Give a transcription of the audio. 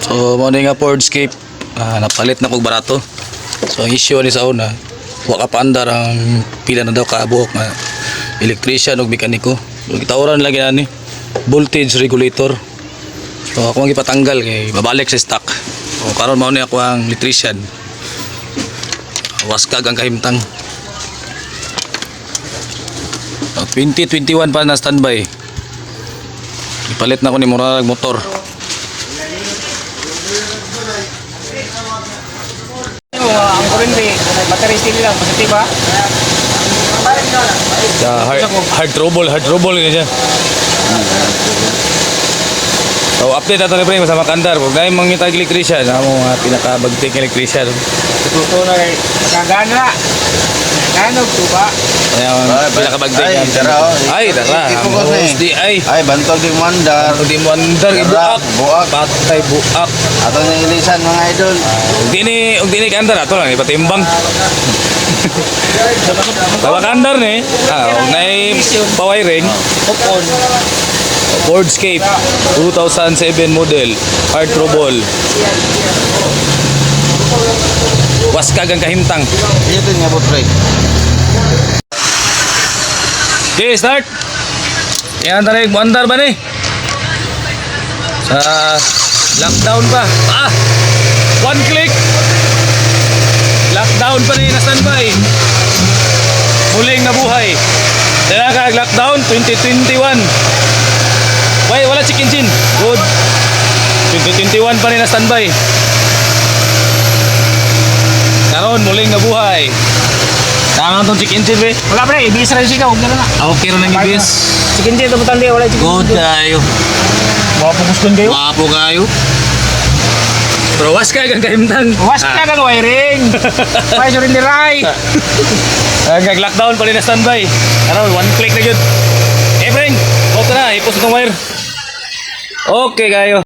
So mo nga Fordscape, napalit na kog barato. So ang issue ni sa una, wa ka paandar ang pila na daw kabuok nga electrician ug mekaniko. So gitawran lagi ani voltage regulator. So ako ang ipatanggal kay babalik sa stock. So karon mao ni ako ang electrician. Waskag ang kahimtang. 2021 pa na standby. Ipalit na ko ni murag motor. Ang kurente, battery steel lang, positive ha? Hard trouble ini siya. So update nato ni pre sa makandar, kung dahil mangita electrician, amo nga pinakabagting electrician. Tuto na kay kagana. Kanog tuba. Ayan, pinakabagting. Ay, dara. Ay, bantog di mandar. Di mo andar ibuak. Buak. Patay buak. Ato na ilisan mga idol. Ug dini kandar ato lang ipatimbang. Bawa kandar ni. Nay pa-wiring. Popon. Fordscape 2007 model, hard trouble. Waskag ang kahimtang. Ito nga po pre. Okay, start. Yan tanig mo andar ba ni? Sa lockdown pa. One click. Lockdown pa ni na standby. Muling nabuhay. Dala ka lockdown 2021. Wala check engine. Good. 2021 pa rin na standby. Karon muling nabuhay. Tama tong check engine be. Wala pre, ibis rin siya, huwag na na. Okay ron ang ibis. Chicken jet, tumutang di, wala chicken Good jet. kayo. Mapapus doon kayo. Wapo kayo. Pero was ka kang kahimtang. Was ka kang wiring. Pwede rin diray. Hanggang lockdown pa rin na standby. Ano, one click na yun. Eh, friend, okay na, ipos itong wire. Okay kayo.